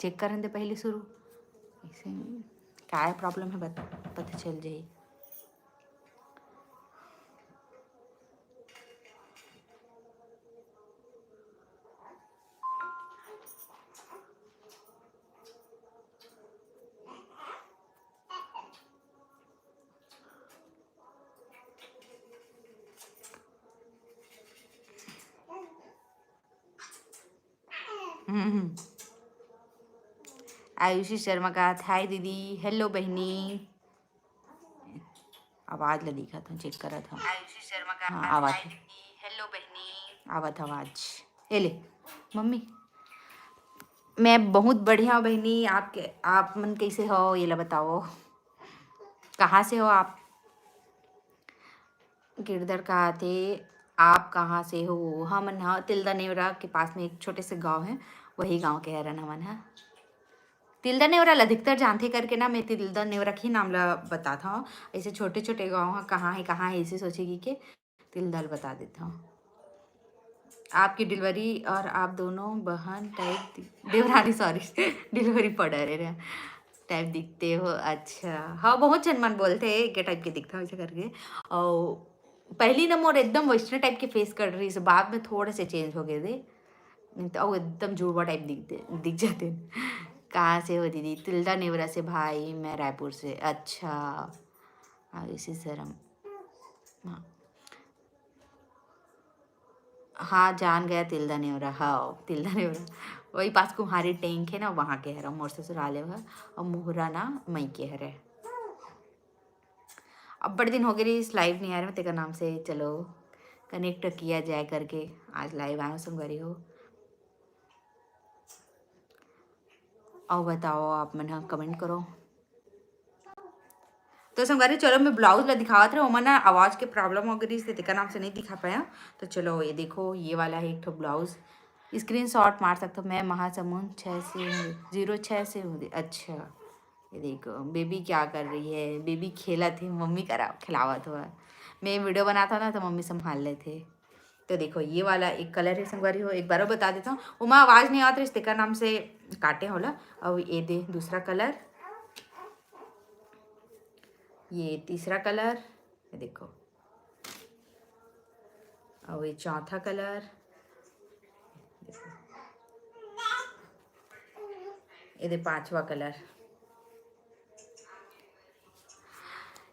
Check करन दे पहले शुरू ऐसे काय प्रॉब्लम है पता चल जाए। आयुषी शर्मा का हाय दीदी, हेलो बहनी, आवाज ला दिखा था चेक करा था। आयुषी शर्मा का हाँ आवाज, हेलो बहनी, आवाज आवाज ये ले मम्मी। मैं बहुत बढ़िया हूँ बहनी, आप मन कैसे हो ये ला बताओ। कहाँ से हो आप? गिरधर कहाँ थे? आप कहाँ से हो? हम हाँ तिल्दा नेवरा के पास में एक छोटे से गांव है, वही गांव के हरन हमन है। तिल्दा नेवरा अधिकतर जानते करके ना, मैं तिल्दा नेवरा ही नाम ला बताता हूँ। ऐसे छोटे छोटे गाँव कहाँ है ऐसे सोचेगी कि तिल्दल बता देता हूँ। आपकी डिलीवरी और आप दोनों बहन टाइप देवरानी सॉरी डिलीवरी पड़ रहे टाइप दिखते हो। अच्छा हाँ, बहुत जन मन बोलते हैं क्या टाइप के दिखता हूँ ऐसे करके। और पहली ना मोर एकदम वेस्टर्न टाइप के फेस कर रही, से बाद में थोड़े से चेंज हो गए थे, नहीं तो एकदम जुड़वा टाइप दिख जाते। कहाँ से हो दीदी? तिल्दा नेवरा से भाई, मैं रायपुर से। अच्छा इसी शर्म हाँ हाँ जान गया तिल्दा नेवरा। हाँ तिल्दा नेवरा वही पास कुम्हारी टैंक है ना, वहाँ के हरा मोर ससुराल है और मोहरा ना मई के हरे। अब बड़े दिन हो गए रही इस लाइव नहीं आ रहे तेरा नाम से, चलो कनेक्ट किया जाए करके आज लाइव आया संगवारी हो। और बताओ आप मन कमेंट करो तो संगवारी। चलो मैं ब्लाउज ला दिखावत रहे, ओमा ना आवाज़ के प्रॉब्लम हो गई, तेका नाम से नहीं दिखा पाया। तो चलो ये देखो, ये वाला है एक ठो ब्लाउज, स्क्रीन शॉट मार सकते हो। मैं महासमुंद 6 से हूँ। अच्छा ये देखो बेबी क्या कर रही है, बेबी खेला थी, मम्मी करा खिलावत हुआ। मैं वीडियो बनाता ना तो मम्मी संभाल ले थे। तो देखो ये वाला एक कलर है संगवारी हो, एक बार बता देता हूँ, उमा आवाज़ नहीं आती तेका नाम से काटे होला। और ये दे दूसरा कलर, ये तीसरा कलर, ये देखो, और ये चौथा कलर, ये पांचवा कलर।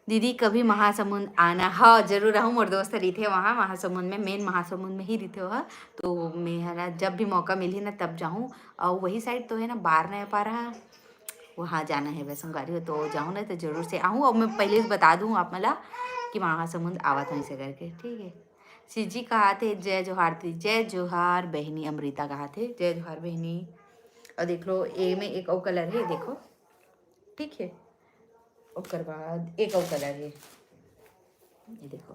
दीदी कभी महासमुंद आना। हाँ जरूर रहूँ, मोर दोस्त रही थे वहाँ महासमुंद में, मेन महासमुंद में ही रहते हो। तो मैं है ना जब भी मौका मिली ना तब जाऊँ। और वही साइड तो है ना बाहर नहीं पा रहा, वहाँ जाना है वैसे गाड़ी हो तो जाऊँ ना तो जरूर से आऊँ। और मैं पहले से बता दूँ आप मला कि महासमुंद आवत हूँ ऐसे करके, ठीक है। सिजी कहा थे जय जोहार थी, जय जोहार बहनी। अमृता कहा थे जय जोहार बहनी। और देख लो ए में एक और कलर है देखो, ठीक है। और बाद एक और कलर है ये देखो,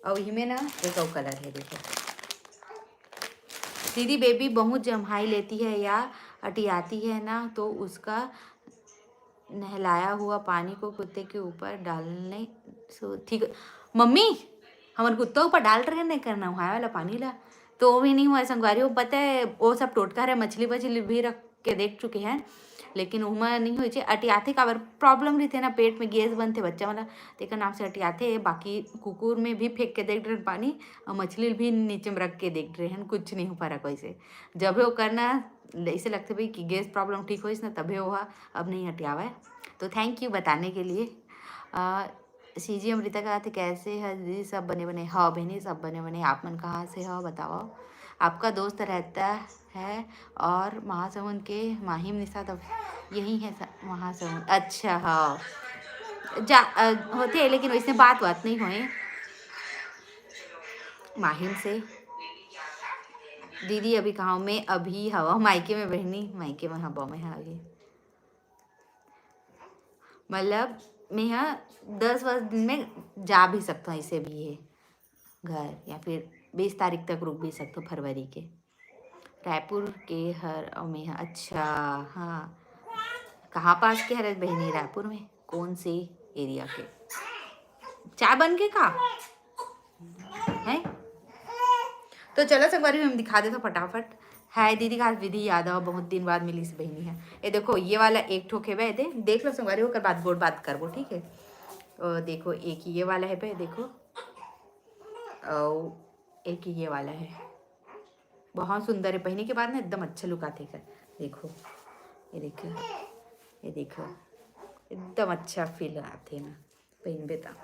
और इनमें ना एक और कलर है देखो। दीदी बेबी बहुत जम्हाई लेती है या अटियाती है ना, तो उसका नहलाया हुआ पानी को कुत्ते के ऊपर डालने सो ठीक। मम्मी हमारे कुत्तों ऊपर डाल रहे नहीं करना वहाँ वाला पानी ला, तो वो भी नहीं हुआ संगवारी। वो पता है वो सब टोटका है, मछली वछली भी रख के देख चुके हैं, लेकिन उमा नहीं हुई छे। अटियाथे का प्रॉब्लम रही थे ना, पेट में गैस बनते बच्चा वाला, तेका नाम से अटियाथे। बाकी कुकुर में भी फेंक के देख रहे पानी, और मछली भी नीचे में रख के देख रहे हैं, कुछ नहीं हो पा रहा वैसे। जब वो करना ऐसे लगते भाई कि गैस प्रॉब्लम ठीक हो ना तभी हुआ, अब नहीं हटियावा है। तो थैंक यू बताने के लिए। सीजी अमृता कहा थे कैसे है दीदी? सब बने बने। हाँ बहनी सब बने बने। आप मन कहाँ से हो बताओ? आपका दोस्त रहता है और महासमुंद के माहिम निशा तब यही है महासमुंद। अच्छा हाँ होते हैं, लेकिन वैसे बात नहीं हुए माहिम से। दीदी अभी कहाँ में? अभी हवा मायके में बहनी, मायके में हवा में है अभी। मतलब मैं यहाँ 10 दिन में जा भी सकता हूँ, ऐसे भी है घर, या फिर 20 तारीख तक रुक भी सकते हो फरवरी के। रायपुर के हर में है। अच्छा हाँ, कहाँ पास के हर बहनी? रायपुर में कौन से एरिया के? चाय बन के का है? तो चलो संगवारी हम दिखा देता फटाफट। हाय दीदी खास विधि यादव बहुत दिन बाद मिली से बहनी है। ये देखो ये वाला एक ठोके बे दे देख लो संगवारी होकर बात गोड़ बात करबो ठीक है। और देखो एक ये वाला है बे देखो, और एक ये वाला है, बहुत सुंदर है। पहनने के बाद ना एकदम अच्छा लुक आते कर। देखो ये देखो, ये देखो एकदम अच्छा फील आते ना पहन बेता।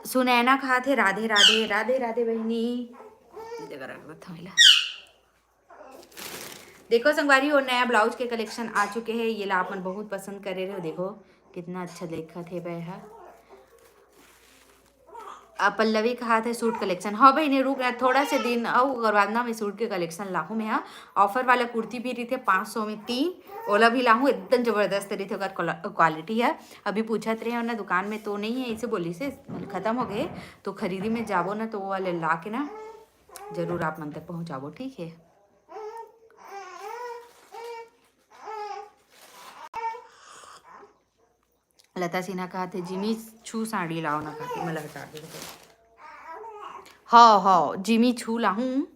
सुनैना कहा थे राधे राधे राधे राधे बहनी। देखो संगवारी और नया ब्लाउज के कलेक्शन आ चुके हैं। ये ला अपन बहुत पसंद करे रहे हो। देखो कितना अच्छा देखा थे बह। पल्लवी कहा थे सूट कलेक्शन। हाँ भाई ने रुक थोड़ा से दिन और बाद ना मैं सूट के कलेक्शन लाहूँ मैं। हाँ ऑफर वाला कुर्ती भी रही थे 500 में 3, ओला भी लाहूँ एकदम जबरदस्त रही थे अगर क्वालिटी है। अभी पूछत रहे ना दुकान में तो नहीं है इसे बोली से ख़त्म हो गए, तो खरीदी में जाबो ना तो वो वाले ला के ना जरूर आप मन तक पहुँचाबो ठीक है। लता सिन्हा कहा थे जिमी छू साड़ी लाओ ना कहा मैं हटा दे। हाँ हाँ जिमी छू लाहूँ।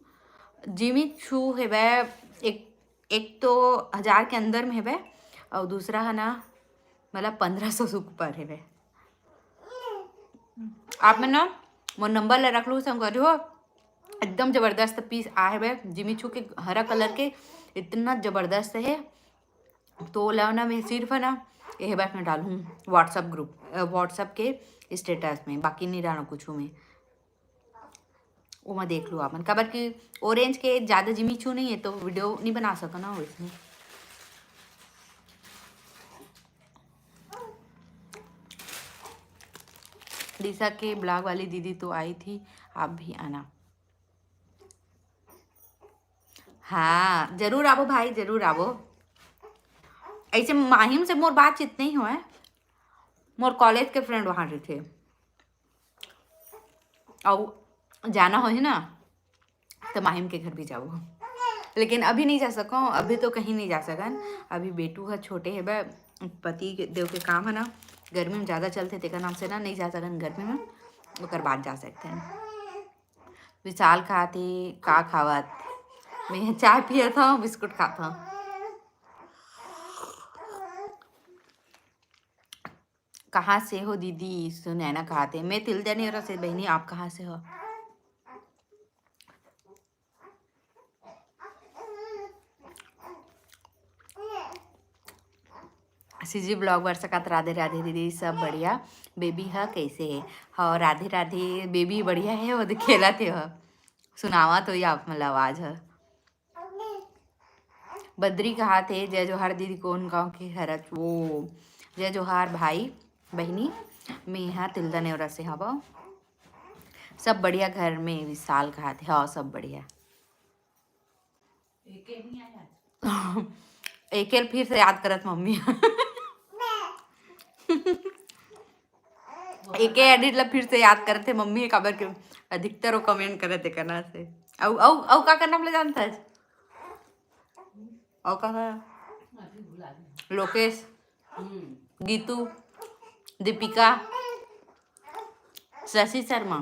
जिमी छू है वह एक एक तो 1000 के अंदर में है वह, और दूसरा है ना मतलब 1500 से ऊपर है वह। आप मैं ना वो नंबर ले रख लूँ संग हो एकदम जबरदस्त पीस आ है वह जिमी छू के हरा कलर के इतना जबरदस्त है। तो ला ना मैं सिर्फ है ना ये बात में डालूँ व्हाट्सअप ग्रुप व्हाट्सअप के स्टेटस में, बाकी नहीं डालूँ कुछ में। वो मैं देख लूँ आपन खबर कि ऑरेंज के ज़्यादा जिमी छू नहीं है तो वीडियो नहीं बना सको ना वो इसमें। दिशा के ब्लॉग वाली दीदी तो आई थी, आप भी आना। हाँ जरूर आवो भाई जरूर आवो। ऐसे माहिम से मोर बातचीत नहीं हुआ है, मोर कॉलेज के फ्रेंड वहाँ रहे थे और जाना हो है ना तो माहिम के घर भी जाओ, लेकिन अभी नहीं जा सको। अभी तो कहीं नहीं जा सकन, अभी बेटू है छोटे है बे, पति देव के काम है ना गर्मी में ज़्यादा चलते थे नाम से ना नहीं जा सकन गर्मी में, ओकर बाद जा सकते हैं। विशाल खाते का खावत मैं चाय पिया था बिस्कुट खाता। कहाँ से हो दीदी? सुनैना खाते मैं तिलदनी से बहनी, आप कहाँ से हो? सीजी ब्लॉग वर्षकात राधे राधे दीदी सब बढ़िया। बेबी है कैसे है? हाँ राधे राधे बेबी बढ़िया है वो खेला थे हो सुनावा तो ये आप मतलब आवाज है। बद्री कहा थे जय जोहार दीदी कौन गाँव के हरत वो जय जोहार भाई बहनी मैं यहाँ तिलदा नेवरा से हवा सब बढ़िया घर में। विशाल कहा थे हाँ सब बढ़िया। एक फिर से याद करत मम्मी एक एडिट ला फिर से याद करते थे मम्मी खबर के अधिकतर वो कमेंट करे थे करना से औ का करना बोले जानता है औ का लोकेश गीतू दीपिका शशि शर्मा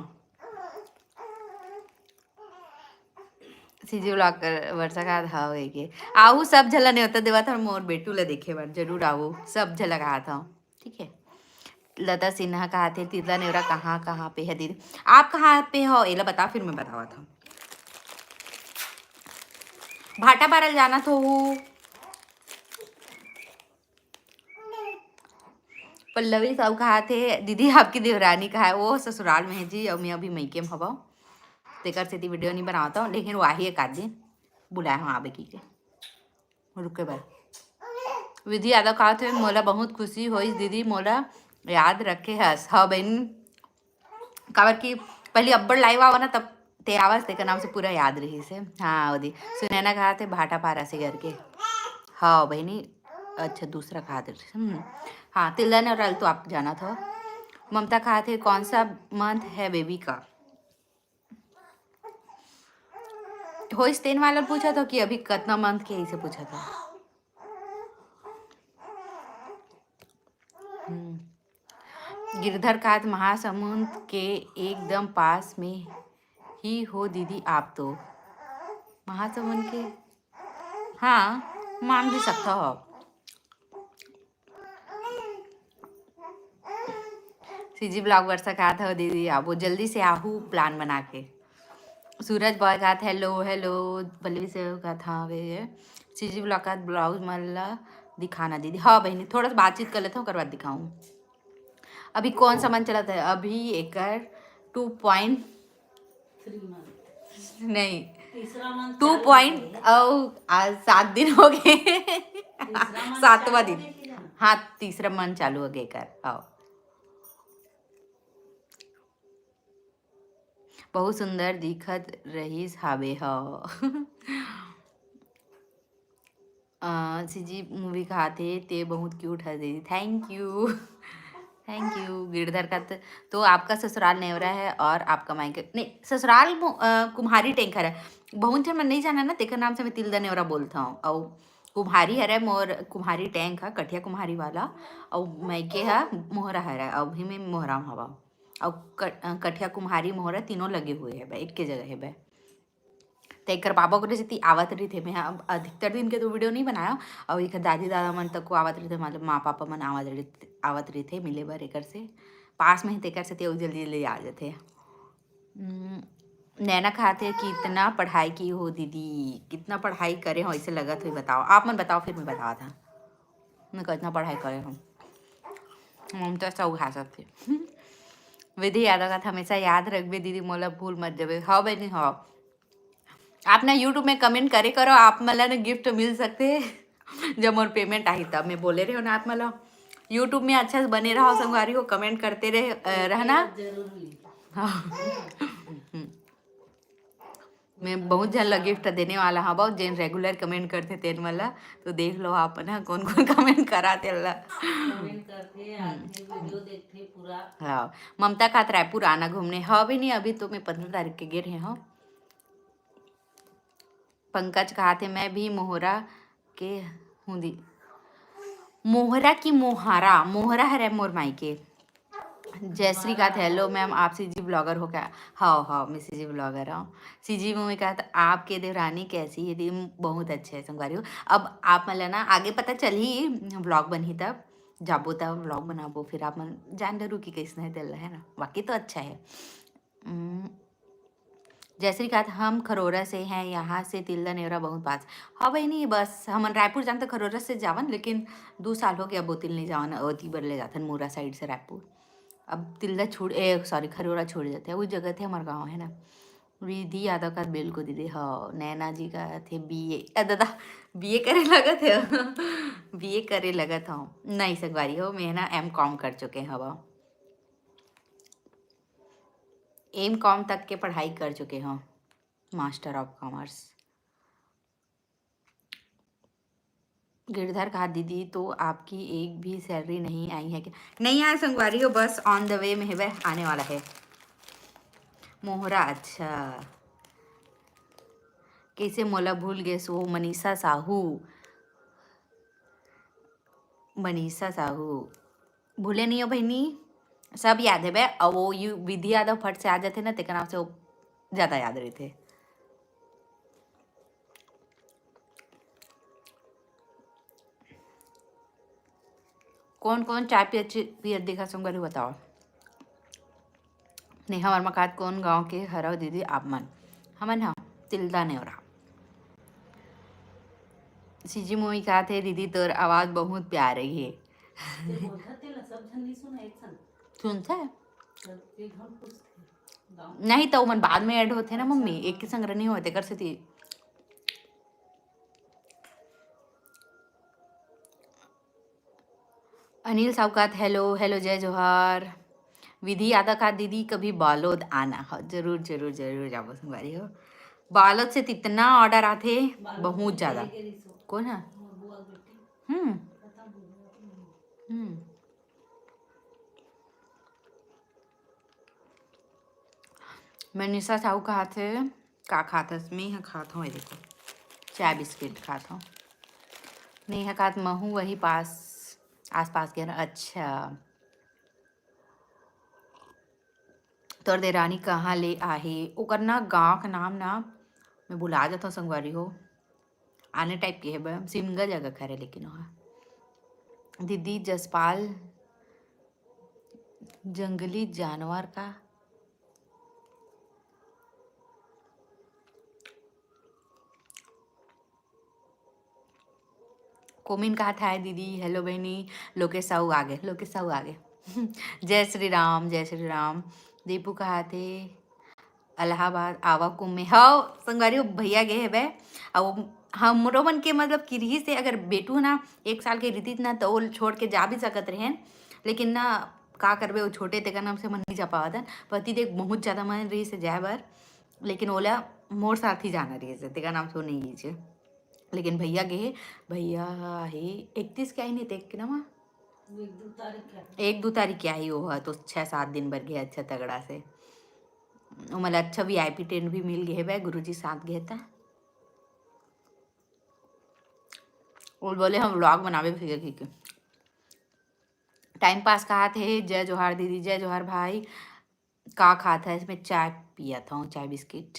सीजी ब्लॉग कर वर्षा का था के आऊ सब झला नहीं होता देवा था मोर बेटू ला देखे बार जरूर आओ सब झलक रहा था ठीक है। लता सिन्हा कहा थे तिरला नेवरा कहाँ कहाँ पे है दीदी? आप कहाँ पे हो एला बता फिर मैं बतावा था। भाटा बारल जाना तो पल्लवी साहब कहा थे दीदी आपकी देवरानी कहा है वो ससुराल में है जी और मैं अभी मैके में हवा तेकर से वीडियो नहीं बनाता हूँ, लेकिन वही एक आध दिन बुलाया हूँ आबे की के रुके बार। विधि यादव कहा थे मोला बहुत खुशी हुई दीदी मोला याद रखे हस। हाँ बहन काबर की पहले अब्बड़ लाइव आवा ना तब ते आवाज तेकर नाम से पूरा याद रही से। हाँ ओदी सुनैना कहा थे भाटा पारा से करके हाँ बहनी अच्छा दूसरा कहा थे हाँ तिल्ला ने रल तो आप जाना था। ममता कहा थे कौन सा मंथ है बेबी का? हो स्टेन वाला पूछा था कि अभी कितना मंथ के ऐसे पूछा था। गिरधर कात महासमुंद के एकदम पास में ही हो दीदी आप तो। महासमुंद के, हाँ मान भी सकता हो। सीजी ब्लॉग वर्षा कहा था दीदी आप वो जल्दी से आहू प्लान बना के। सूरज बॉय का था हेलो हेलो, पल्लवी से का था वे सीजी ब्लॉग का ब्लाउज मतलब दिखाना दीदी। हाँ बहनी थोड़ा सा बातचीत कर लेता हूँ, कर बाद दिखाऊँ। अभी कौन सा मन चला था? अभी एक 2.3 नहीं 2.7 दिन हो गए। 7वां दिन, हाँ तीसरा मन चालू हो गए कर। हाँ बहुत सुंदर दिखत रहीस हावे ह। सीजी मूवी खाते ते बहुत क्यूट है दीदी, thank you thank you. Girdhar का तो आपका ससुराल नेवरा है और आपका मायके नहीं, ससुराल कुम्हारी टेंकर है। बहुत जन मन नहीं जाना ना, तेकर नाम से मैं तिलदा नेवरा बोलता हूँ। और कुम्हारी हरे मोर कुम्हारी टैंक है, कठिया कुम्हारी वाला। और मायके है मोहरा हरा, अभी में मोहरा हवा। और कठिया कुम्हारी मोहरा तीनों लगे हुए है भाई, एक के जगह है भाई। तो एक पापा को जैसे आवत रही थे, मैं अधिकतर दिन के तो वीडियो नहीं बनाया। और एक दादी दादा मन तक को आवत रही थे, मतलब माँ पापा मन आवत रही थे मिले बर एकर से पास में ही तेकर से ते जल्दी जल्दी आ जाते। नैना खाते कितना पढ़ाई की हो दीदी, कितना पढ़ाई करे हो ऐसे लगा तो बताओ, आप मन बताओ फिर मैं बतावा था मैं कितना पढ़ाई करे हूँ। हम तो सब खा सकते। विधि यादव का हमेशा याद रखबे दीदी, मोला भूल मत देवे। हाँ बहनी हाँ, आप ना यूट्यूब में कमेंट करे करो, आप मला ना गिफ्ट मिल सकते हैं जब मोर पेमेंट आई तब। मैं बोले रहे हो ना आप मला यूट्यूब में अच्छा से बने रहो संगवारी हो, कमेंट करते रहना। मैं बहुत जन ला गिफ्ट देने वाला हाँ, बहुत जन रेगुलर कमेंट करते तेन वाला, तो देख लो आप ना कौन कौन कमेंट कराते ला। कमेंट करते आते वीडियो देखते पूरा। हाँ ममता खात रायपुर आना घूमने। हाँ भी नहीं, अभी तो मैं 15 तारीख के गिर है। हाँ पंकज कहा थे मैं भी मोहरा के हूँ दी, मोहरा की मोहारा, मोहरा है मोर माई के। जयश्री का था हेलो मैम आप सीजी ब्लॉगर हो क्या? हाँ हाँ मैं सीजी ब्लॉगर हूँ। सीजी में कहा था आपके देवरानी कैसी है दी? बहुत अच्छे है संगवारी हो। अब आप मतलब ना आगे पता चल ही ब्लॉग बनी तब जाबो तब ब्लॉग बनाबो, फिर आप मन जान डरू कि कैसे है दिल है ना, बाकी तो अच्छा है। जयश्री का हम खरोरा से हैं, यहाँ से तिल्दा नेवरा बहुत पास। हाँ भाई नहीं बस हम रायपुर जान तो खरोरा से जावन, लेकिन 2 साल हो गया बोतिल नहीं जावन, अवती बर ले जाथन मोरा साइड से रायपुर। अब तिल्दा छोड़ सॉरी खरोरा छोड़ जाते हैं, उस जगह थे हमारा गाँव है ना। विधि यादव का बिल्कुल दीदी। हाँ नैना जी का थे BA दादा BA करे लगा थे BA करे लगा था नहीं सकवारी हो, मैं ना MCOM कर चुके हैं। हवा MCOM तक के पढ़ाई कर चुके हैं, मास्टर ऑफ कॉमर्स। गिरधर कहा दीदी तो आपकी एक भी सैलरी नहीं आई है क्या? नहीं आया संगवारी हो, बस ऑन द वे में है वह, आने वाला है। मोहरा अच्छा कैसे मोला भूल गए सो? मनीषा साहू, मनीषा साहू भूले नहीं हो बहनी, सब याद है बे। और वो यू विधि यादव फट से आ जाते ना, तेका नाम से वो ज़्यादा याद रहे थे। कौन कौन चाय पियत देखा संगवारी बताओ। नेहा वर्मा का कौन गांव के हराओ दीदी आप मन? हमन हाँ तिल्दा नेवरा। सीजी मोई कहा थे दीदी तोर आवाज़ बहुत प्यारी है। सुनता है नहीं तो मन बाद में ऐड होते ना मम्मी, एक के संग नहीं होते कर से थी। अनिल साहूकात हेलो हेलो जय जोहार। विधि यादव का दीदी कभी बालोद आना हो, जरूर जरूर जरूर जाबो संगवारी हो। बालोद से इतना ऑर्डर आते बहुत ज़्यादा। कौन है? हम्म हम्म मनीषा साहू कहा थे का खाता मैं खाता हूँ, देखो चाय बिस्किट खाता हूँ। नेहा का महू वही पास आस पास के ना। अच्छा तोर देरानी कहाँ ले आहे? ओकर ना गाँव का नाम ना मैं भुला जाता हूँ संगवारी हो, आने टाइप की है बहन, सिमगा जगह खा रहे लेकिन वहाँ दीदी जसपाल जंगली जानवर का कोमिन कहा था दीदी, हेलो बहनी, लोकेश साहू आ गए, लोकेश साहू आ गए। जय श्री राम, जय श्री राम। दीपू कहा थे इलाहाबाद आवा कुंभ में, हाँ संगवारी भैया गए है बे। अब हम रोमन के मतलब किरही से अगर बेटू ना 1 साल के रीति ना तो वो छोड़ के जा भी सकत रहे, लेकिन ना का करबे, वो छोटे तेका नाम से मन नहीं जा पावा था। पति देख बहुत ज़्यादा मन रही से जाए बर, लेकिन ओला मोर साथ ही जाना रही से तेका नाम से नहीं गई, लेकिन भैया गए। भैया है 31 क्या ही नहीं थे कि ना 1-2 तारीख क्या ही वो, तो 6-7 दिन भर गया अच्छा तगड़ा से। मतलब अच्छा VIP टेंट भी मिल गए भाई, गुरुजी साथ गए था। और बोले हम व्लॉग बनावे फिर की टाइम पास कहा थे। जय जोहार दीदी, जय जोहार भाई। का खा था इसमें, चाय पिया था, चाय बिस्किट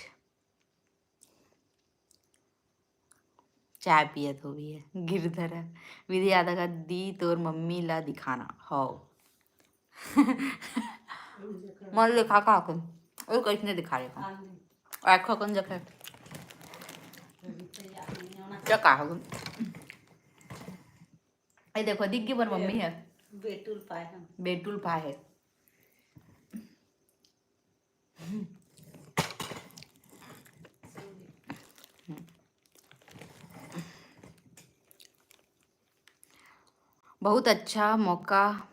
चाय पिया तो भी है। गिरधर विधि आधा का दी तोर मम्मी ला दिखाना हो। मन लिखा का कौन वो कैसे दिखा रहे आँखों कौन देखे क्या कहा ये देखो दिख गई पर मम्मी है, बेटुल पाए है। बहुत अच्छा मौका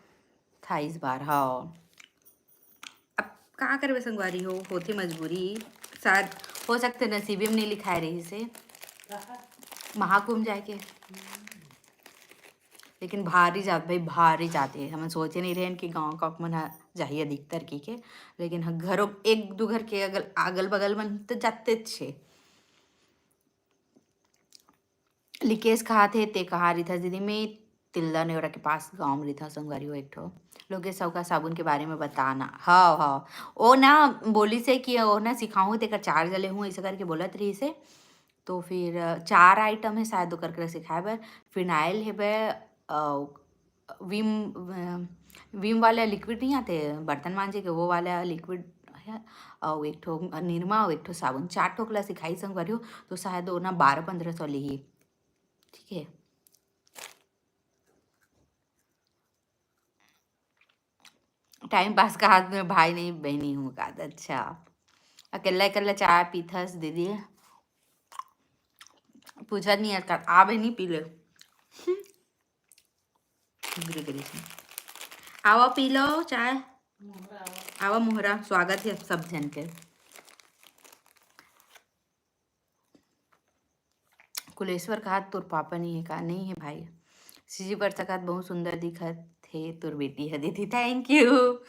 था इस बार। हाँ अब कहाँ करवे संगवारी हो, होती मजबूरी, शायद हो सकते नसीबे में नहीं लिखाए रही से महाकुंभ जाके, लेकिन भारी जात भाई, भारी जाते हैं। हम सोचे नहीं रहे कि गांव का मन जाइए अधिकतर की के, लेकिन घरों 1-2 घर के अगल बगल मन तो जाते छे। लिकेश कहा थे ते कहा रही था दीदी, मैं तिल्दा नेवरा के पास गाँव में रही था संगवारी हो एक ठो। लोकेश साहू का साबुन के बारे में बताना। हाँ हाँ वो ना बोली से कि वो ना सिखाऊँ तेकर 4 जले हूँ ऐसे करके बोलत रही से, तो फिर 4 आइटम है शायद वो करके सिखाए बर। फिनाइल है बे, विम विम वाला लिक्विड नहीं आते बर्तन मांजे के, वो वाला लिक्विड है, और एक ठो निरमा और एक ठो साबुन, 4 ठोकला सिखाई संगवारी हो। तो शायद वो ना 1200-1500 ली, ठीक है। टाइम पास का हाथ में भाई नहीं बहनी हूँ का, अच्छा अकेला अकेला चाय पीथस दीदी, पूछा नहीं आता आ बहनी पी ले। आवा पी लो चाय, आवा मोहरा, स्वागत है सब जन के। कुलेश्वर का हाथ तोर पापा नहीं है का, नहीं है भाई। सीजी पर सकात बहुत सुंदर दिखत थे, तोर बेटी है दीदी, थैंक यू।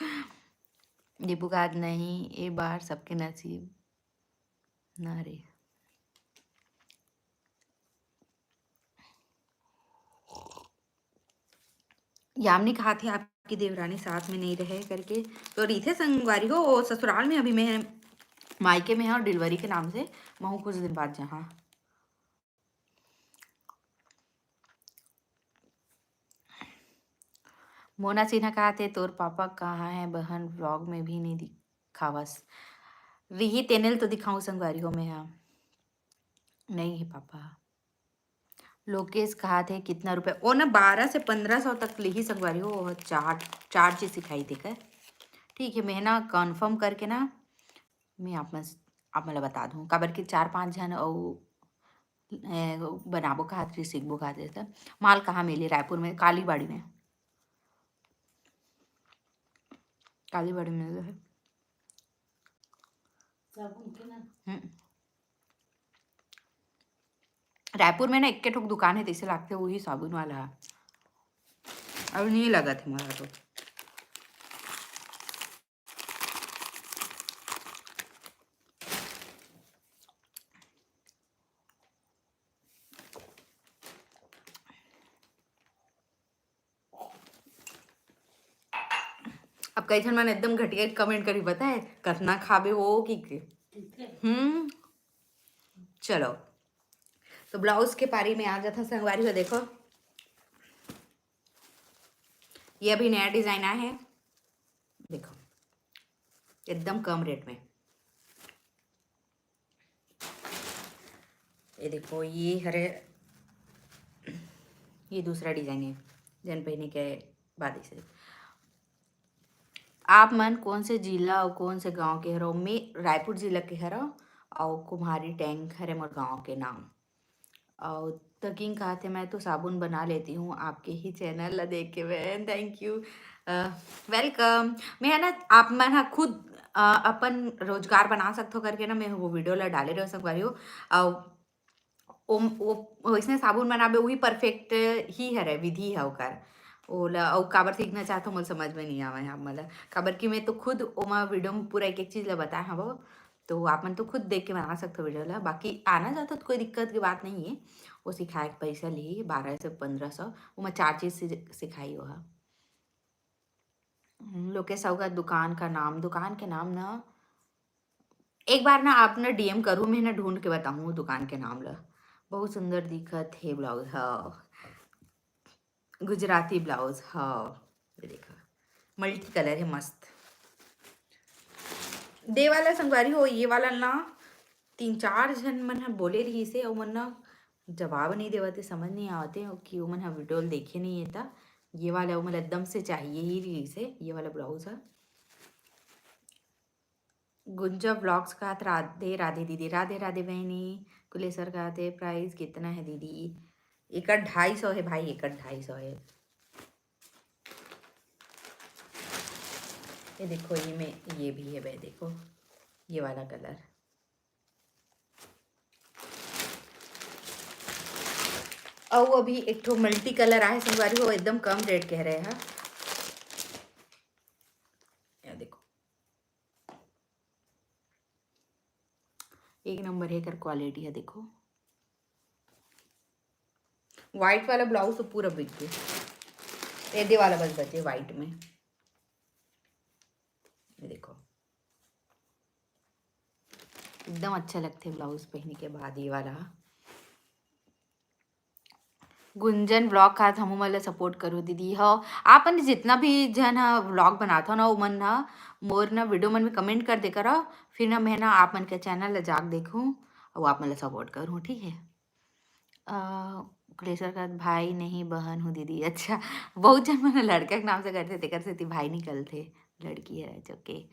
दीपू का हाथ नहीं, ये बार सबके नसीब ना रे। यामिनी कहा थी आपकी देवरानी साथ में नहीं रहे करके, तो रीथे संगवारी हो वो ससुराल में, अभी मैं मायके में है और डिलीवरी के नाम से मैं हूँ कुछ दिन बाद जहाँ। मोना सिन्हा कहा थे तोर पापा कहाँ है बहन, व्लॉग में भी नहीं दिखावस। रिही तेनेल तो दिखाऊं संगवारी हो मैं, यहाँ नहीं है पापा। लोकेश कहा थे कितना रुपए, वो ना 1200 से 1500 तक ली ही संगवारी हो, वो चार चीज सिखाई थी कर। ठीक है मैं ना कन्फर्म करके ना मैं आप मतलब बता दूँ काबर की 4-5 जन और बनाबो खातिर सीखबो खातिर था। माल कहाँ मिली, रायपुर में कालीबाड़ी में, कालीबाड़ी में है। रायपुर में ना 1 ठोक दुकान है जैसे लगते वही साबुन वाला है, अब नहीं लगा थे हमारा तो। अब कई जन मैंने एकदम घटिया कमेंट करी, पता है कतना खाबे हो कि चलो तो ब्लाउज के पारी में आ जाता संगवारी हो। देखो ये अभी नया डिजाइन आया है, देखो एकदम कम रेट में। ये देखो ये हरे, ये दूसरा डिजाइन है जन पहने के बाद से। आप मन कौन से जिला और कौन से गांव के हरो? मैं रायपुर जिला के हरो और कुम्हारी टैंक हरे मोर गांव के नाम। और तकिंग कहा थे मैं तो साबुन बना लेती हूँ आपके ही चैनल ला देख के। मैं थैंक यू, वेलकम। मैं है ना आप मन हाँ खुद अपन रोजगार बना सकते हो करके ना मैं वो वीडियो ला डाले रह सकवारी हूँ। और वो इसने साबुन बनाबे वही परफेक्ट ही हरे विधि है ओकर। ओला अउ काबर सीखना चाहता मोला समझ में नहीं आवा है मोला, काबर कि मैं तो खुद ओमा वीडियो में पूरा एक एक चीज़ ला बताया हवो। तो आप मन तो खुद देख के बना सकते हो वीडियो ला। बाकी आना जाता तो कोई दिक्कत की बात नहीं है। वो सिखाए के पैसा ली 1200 से 1500, वो मैं 4 चीज़ सिखाई वो है। लोकेश साहू का दुकान के नाम ना एक बार ना आप ना डीएम करूँ, मैं ना ढूंढ के बताऊँ दुकान के नाम ला। बहुत सुंदर दिखत है ब्लाउज, हाँ गुजराती ब्लाउज, हाँ ये देखा मल्टी कलर है मस्त। दे वाला संगवारी हो ये वाला ना 3-4 जन मन ह बोले रही से और मन ना जवाब नहीं देवते, समझ नहीं आते कि वो मन हा वीडियो देखे नहीं है। था ये वाला वो मतलब एकदम से चाहिए ही रही से ये वाला ब्लाउज है। गुंजा ब्लॉग्स का राधे राधे दीदी, राधे राधे बहनी। कुलेसर का थे प्राइस कितना है दीदी? एकड़ 250 है भाई, एकड़ 250 है। ये देखो ये में ये भी है भाई, देखो ये वाला कलर। और वो अभी एक ठो मल्टी कलर आए संगवारी हो, एकदम कम रेट कह रहे हैं। ये देखो एक नंबर है कर क्वालिटी है। देखो व्हाइट वाला ब्लाउज तो पूरा बिक गया, ये वाला बस बचे व्हाइट में। ये देखो एकदम अच्छा लगते ब्लाउज पहनने के बाद। ये वाला गुंजन ब्लॉग का हम मला सपोर्ट करो दीदी। हो आप जितना भी जन व्लॉग बनाता ना वो मन ना मोर ना वीडियो मन में कमेंट कर दे करो, फिर ना मैं ना आप मन के चैनल ला जाके देखूँ और आप मतलब सपोर्ट करूँ, ठीक है। क्लेसर का भाई नहीं बहन हूँ दीदी। अच्छा बहुत जन मैंने लड़के के नाम से करते थे, कर से भाई निकलते, लड़की है ओके।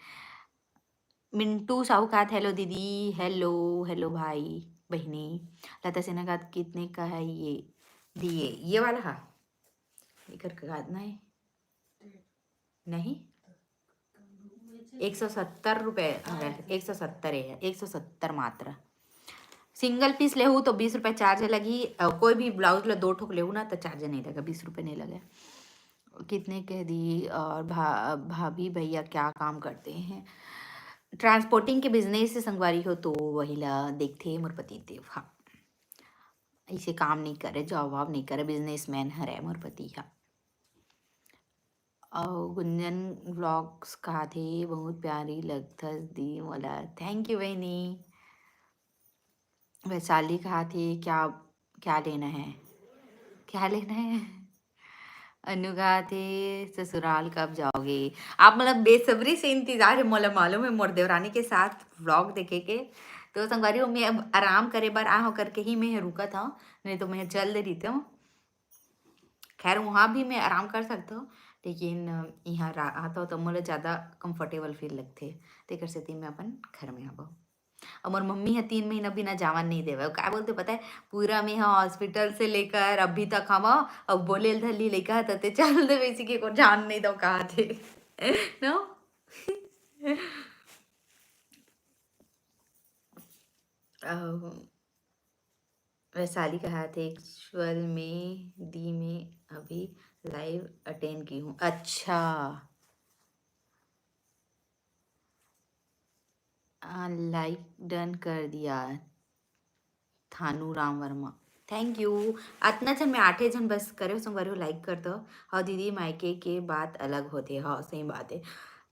मिंटू साहूकात हेलो दीदी, हेलो हेलो भाई बहनी। लता सिन्हा का कितने का है ये दिए? ये वाला हाँ ये करके गादना है नहीं 170 रुपये, 170 है, 170 मात्र। सिंगल पीस लेहू तो 20 रुपये चार्ज लगी। कोई भी ब्लाउज ला 2 ठोक लेहू ना तो चार्ज नहीं लगा, 20 रुपये नहीं लगे। कितने कह दी? और भाभी भैया क्या काम करते हैं? ट्रांसपोर्टिंग के बिजनेस से संगवारी हो तो वही ला देखते मोर पति देव। हाँ ऐसे काम नहीं करे, जॉब वॉब नहीं करे, बिजनेसमैन हरे मोर पति। हाँ और गुंजन व्लॉग्स कहा थे बहुत प्यारी लगथस दी मोला, थैंक यू बहनी। वैशाली कहा थे क्या क्या लेना है, क्या लेना है? अनुगा थे ससुराल कब जाओगे? आप मतलब बेसब्री से इंतजार है, मोला मालूम है मोर देवरानी के साथ व्लॉग देखे के। तो संगवारी हो मैं अब आराम करे बार आ हो करके ही मैं रुका था, नहीं तो मैं चल रही थी। खैर वहाँ भी मैं आराम कर सकता हूँ, लेकिन यहाँ आता हो तो मुझे ज़्यादा कंफर्टेबल फील लगते, तेकर से मैं अपन घर में आबो। और मोर मम्मी है 3 महीना बिना जावन नहीं देवे, क्या बोलते पता है? पूरा में हाँ हॉस्पिटल से लेकर अभी तक हम अब बोले धली लेकर तते चल दे वैसे के को जान नहीं दो कहा थे नो। वैशाली कहा थे एक्चुअल में दी में अभी लाइव अटेंड की हूँ। अच्छा लाइक डन कर दिया थानू राम वर्मा, थैंक यू। इतना जन मैं 8 जन बस करे संगवारी लाइक कर दो। हाँ दीदी मायके के बात अलग होते, हाँ सही बात है।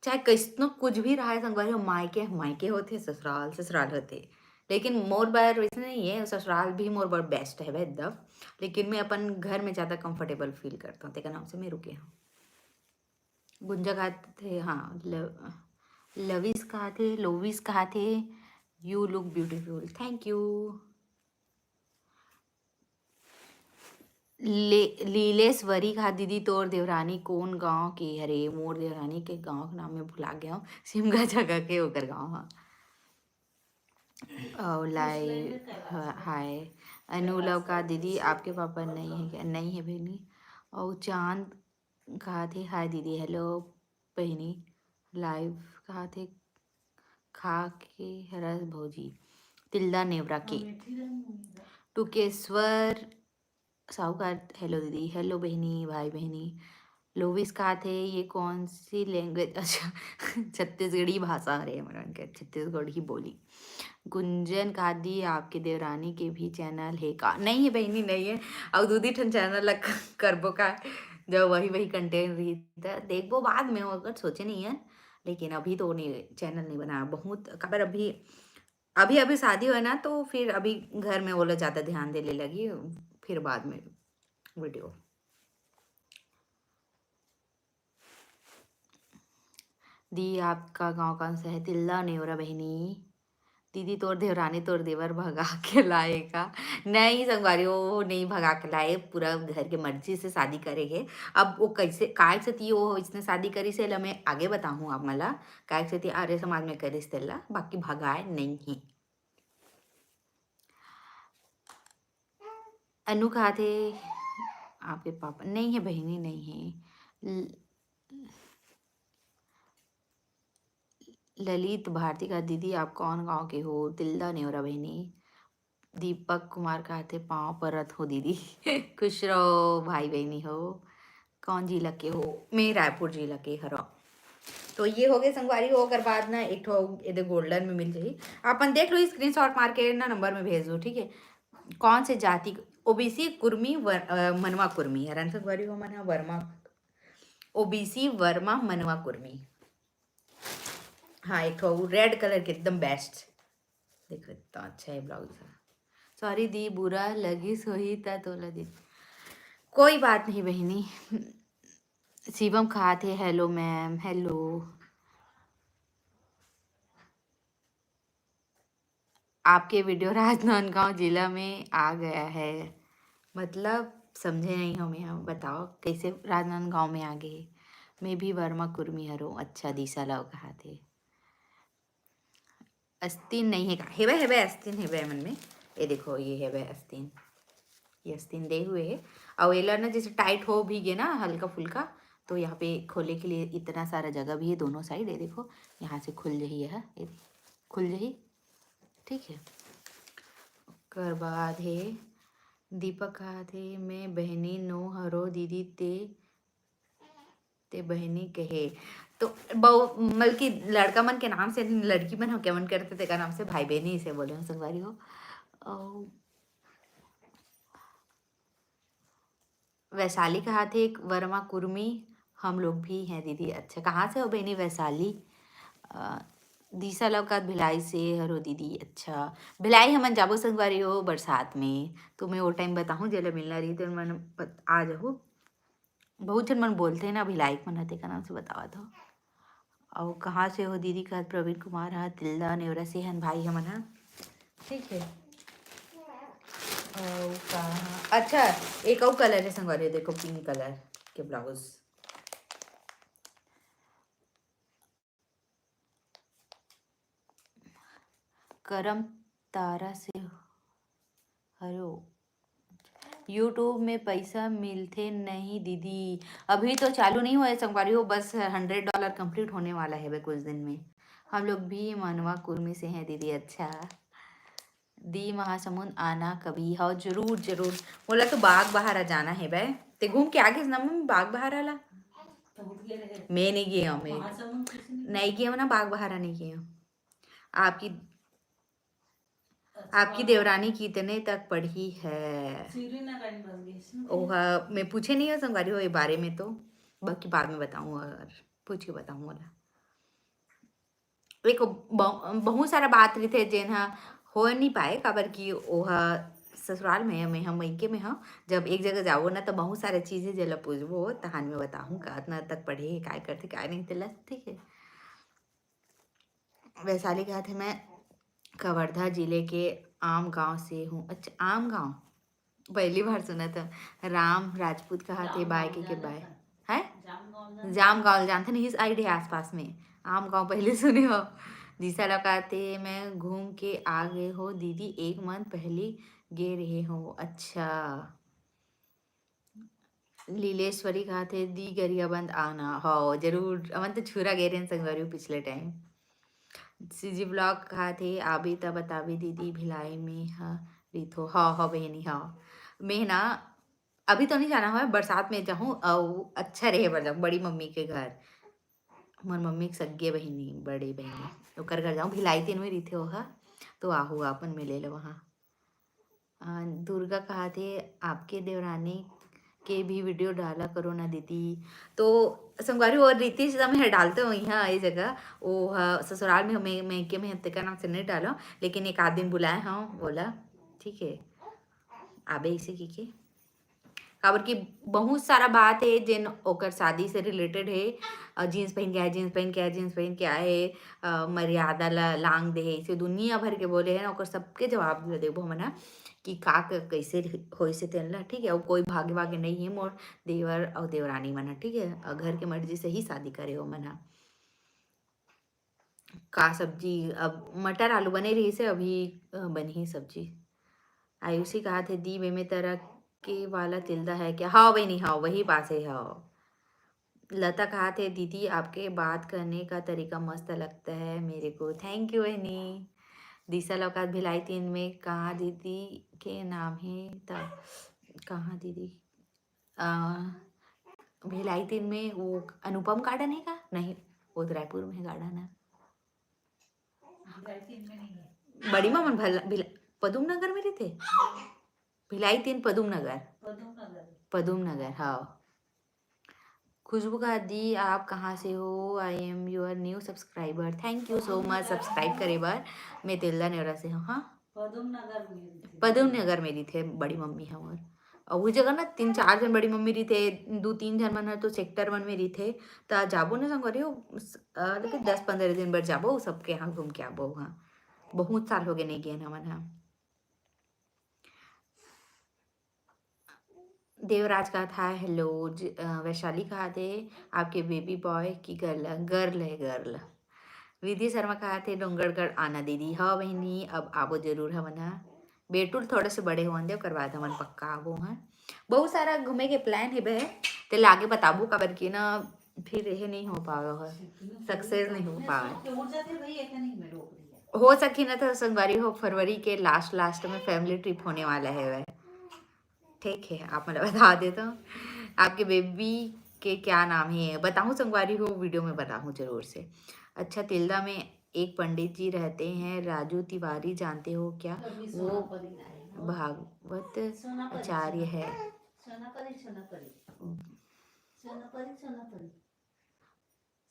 चाहे किसनो कुछ भी रहा है संगवारी, मायके मायके होते, ससुराल ससुराल होते, लेकिन मोर बार वैसे नहीं है, ससुराल भी मोर बार बेस्ट है एकदम, लेकिन मैं अपन घर में ज़्यादा कंफर्टेबल फील करता हूँ। तेका नाम से मैं रुके हूँ। गुंजा कहा थे, हाँ लविस कहा थे, लोविस कहा थे, you look beautiful, thank you. Leeleshwari कहा दीदी तोर देवरानी कौन गांव की? अरे मोर देवरानी के गांव का नाम मैं भुला गया हूँ, सिमगा जगह के होकर गाँव। हाँ लाइव हाय अनुलव का दीदी आपके पापा नहीं है क्या? नहीं है बहनी। और चांद कहा थे हाय दीदी, हेलो बहनी। लाइव कहा थे खा के हरस भौजी, तिल्दा नेवरा के टुकेश्वर साहूकार, हेलो दीदी, हेलो बहनी, भाई बहनी। लोविस कहा थे ये कौन सी लैंग्वेज? अच्छा छत्तीसगढ़ी भाषा, अरे मरण के छत्तीसगढ़ी बोली। गुंजन कहा दी आपके देवरानी के भी चैनल है का? नहीं है बहनी, नहीं है। और दूधी ठन चैनल लग करबो का, जब वही कंटेंट रही था देखबो बाद में, अगर सोचे नहीं है, लेकिन अभी तो नहीं, चैनल नहीं बना बहुत खबर। अभी अभी अभी शादी हुआ ना, तो फिर अभी घर में वो लोग ज़्यादा ध्यान देने लगी, फिर बाद में वीडियो। दी आपका गांव कौन सा है? तिल्ला नेवरा बहनी। दीदी तोर देवरानी तोर देवर भगा के लाएगा? नहीं संगवारी, वो नहीं भगा के लाए, पूरा घर के मर्जी से शादी करेगे। अब वो कैसे काय से थी वो इसने शादी करी से ला, मैं आगे बताऊँ आप मला काय से थी आर्य समाज में करिस तेला, बाकी भगाए नहीं है। अनु कहा थे आपके पापा? नहीं है बहनी, नहीं है। ललित भारती का दीदी आप कौन गांव के हो? तिल्दा नेवरा बहनी। दीपक कुमार कहा थे पाँव परत हो दीदी खुश रहो भाई बहनी हो। कौन जिला के हो? मैं रायपुर जिला के हरो। तो ये हो गए संगवारी हो, अगर बाद ना एक ठो इधर गोल्डन में मिल जाए, अपन देख लो स्क्रीनशॉट मार के ना नंबर में भेज दो, ठीक है। कौन से जाति? ओबीसी कुर्मी मनवा कुर्मी हरन संगवारी हो मन वर्मा, ओबीसी वर्मा मनवा कुर्मी। हाँ एक ठो रेड कलर के एकदम बेस्ट, देखो इतना अच्छा है ब्लाउज। सॉरी दी बुरा लगी सोही था तो लगी, कोई बात नहीं बहनी। शिवम कहा थे हेलो मैम, हेलो। आपके वीडियो राजनांदगांव जिला में आ गया है, मतलब समझे नहीं हम, यहाँ बताओ कैसे राजनांदगांव में आ गए? मैं भी वर्मा कुर्मी हरो। अच्छा दिशा लव कहा थे। अस्तीन नहीं है का? हेबे हेबे अस्तीन हेबे मन में, ये देखो ये हेबे अस्तीन, ये अस्तीन दे हुए है। और एला ना जैसे टाइट हो भी गए ना हल्का फुल्का, तो यहाँ पे खोले के लिए इतना सारा जगह भी है दोनों साइड, ये देखो यहाँ से खुल जाही है, ये खुल जाही, ठीक है। कर बाद है दीपक कहा थे मैं बहनी नो हरो दीदी ते बहनी कहे, तो बहु मतलब कि लड़का मन के नाम से लड़की मन हो क्या मन करते थे का नाम से भाई बहनी इसे बोले हो संगवारी हो। और वैशाली कहा थे वर्मा कुर्मी, हम लोग भी हैं दीदी। अच्छा कहाँ से हो बहनी? वैशाली। अ, दिशा लवकात भिलाई से हरो दीदी। अच्छा भिलाई हमन जाबो संगवारी हो बरसात में, तो मैं वो टाइम बताऊँ जले मिलना रही तो मन आ जाओ। बहुत जन मन बोलते हैं ना भिलाई मन हते का नाम से बतावा था। और कहाँ से हो दीदी? का प्रवीण कुमार हा तिल्दा नेवरा से हन भाई हमन हा, ठीक है। और कहाँ अच्छा एक और कलर है संगवारी, देखो पिंक कलर के ब्लाउज। करम तारा से हरो यूट्यूब में पैसा मिलते नहीं दीदी? अभी तो चालू नहीं हुआ है संगवारी हो, बस $100 कंप्लीट होने वाला है कुछ दिन में। हम लोग भी मनवा कुर्मी से हैं दीदी। अच्छा दी महासमुंद आना कभी? हाँ जरूर जरूर, बोला तो बाग बहारा जाना है बे, ते घूम के आगे ना मम्मी बाग बहारा ला। मैं नहीं गया हूँ, मैं नहीं गया हूँ ना, बाग बहारा नहीं गया हूँ। आपकी आपकी देवरानी कितने तक पढ़ी है? ओह मैं पूछे नहीं हो संगवारी हो ये बारे में, तो बाकी बाद में बताऊँ और पूछ के बताऊँ वाला। एक बहुत सारा बात रही थे जेन हा हो नहीं पाए काबर की ओहा ससुराल में मैं हम मइके में हव। जब एक जगह जाओ ना तो बहुत सारे चीज़ जेला पूछबो तहान में बताहूँ कतना तक पढ़े हे, काय करथे काय नहीं तेला, ठीक है। वैशाली गए थे मैं, कवर्धा जिले के आम गांव से हूँ। अच्छा, आम गांव पहली बार सुना था। राम राजपूत कहा थे बाय के बाय है। जाम गांव जानते नहीं, इस आइडिया आसपास में आम गांव पहले सुने हो। दिशा लगाते मैं घूम के आ गए हो दीदी, एक मंथ पहले गे रहे हो। अच्छा, लीलेश्वरी कहा थे दी गरियाबंद आना हो जरूर, अमन तो छुरा गए रहे संगवारी पिछले टाइम। सीजी ब्लॉग कहा थे आबी तब बताबी दीदी भिलाई में हा रिथो हा बहनी हा। मैं ना अभी तो नहीं जाना हुआ है, बरसात में जाऊँ अच्छा रहे बर बड़ी मम्मी के घर। मोर मम्मी के सगे बहिनी बड़ी बहिनी ओकर घर जाऊँ, भिलाई तीन में रिथे ओहा तो आहू अपन मिले लो वहाँ। दुर्गा कहा थे आपके देवरानी के भी वीडियो डाला करो ना दीदी। तो संगवारी और रीति से मैं डालते हो यहाँ आई जगह वो ससुराल में मैं के में हत्ते का नाम से नहीं डालो, लेकिन एक आध दिन बुलाए हाँ बोला ठीक है आबे इसे की काबर की बहुत सारा बात है जिन ओकर शादी से रिलेटेड है। जीन्स पहन के आए, जीन्स पहन के आए, जीन्स पहन के आए, मर्यादा ला लांग दे है, इसे दुनिया भर के बोले हैं ना ओकर सबके जवाब दे देबो मना कि का कैसे होई से तेन ला, ठीक है। और कोई भागे भागे नहीं है मोर देवर और देवरानी मना, ठीक है। घर के मर्जी से ही शादी करे हो मना। का सब्जी अब मटर आलू बने रही से अभी बनी सब्जी। आयुषी कहा थे दी में तरह के वाला तिलदा है क्या? हाँ वही नहीं, हाँ वही पास है हाँ। लता कहा थे दीदी आपके बात करने का तरीका मस्त लगता है मेरे को, थैंक यू बहनी। दिशा लौकात भिलाई तीन में कहाँ दीदी के नाम है तब कहाँ दीदी आ, भिलाई तीन में वो अनुपम गार्डन है का नहीं, वो तो रायपुर में है गार्डन है। बड़ी मामन पदुम नगर में रहते, भिलाई तीन पदुम नगर, पदुम नगर हाँ। खुशबू का दी आप कहाँ से हो? I am your new subscriber, thank you so much subscribe करे बार। मैं तिल्दा नेवरा से हूँ हाँ। पदुम नगर मेरी थे बड़ी मम्मी है और वो जगह ना 3-4 जन बड़ी मम्मी रही थे, 2-3 जन मन तो सेक्टर 1 में रही थे। तो जाबो ना संग रही हो लेकिन 10-15 दिन बाद जाबो सबके यहाँ घूम के आबो। हाँ बहुत साल हो गए नहीं गए ना मन। हाँ देवराज का था हेलो। वैशाली कहा थे आपके बेबी बॉय की गर्ल गर्ल है गर्ल। विधि शर्मा कहा थे डोंगरगढ़ आना दीदी, हाँ बहनी अब आबो जरूर है मना। बेटुल थोड़े से बड़े हों दे ओकर बाद हमन पक्का आबो हैं। बहुत सारा घूमे के प्लान है बे, ते आगे बताबू काबर की ना फिर यह नहीं हो पावा है, सक्सेस नहीं हो पावा। हो सकी ना तो संगवारी हो फरवरी के लास्ट में फैमिली ट्रिप होने वाला है वह, ठीक है। आप मुझे बता दे तो आपके बेबी के क्या नाम है बताऊँ संगवारी हो, वीडियो में बताऊँ जरूर से। अच्छा तिल्दा में एक पंडित जी रहते हैं राजू तिवारी, जानते हो क्या? वो भागवत आचार्य है।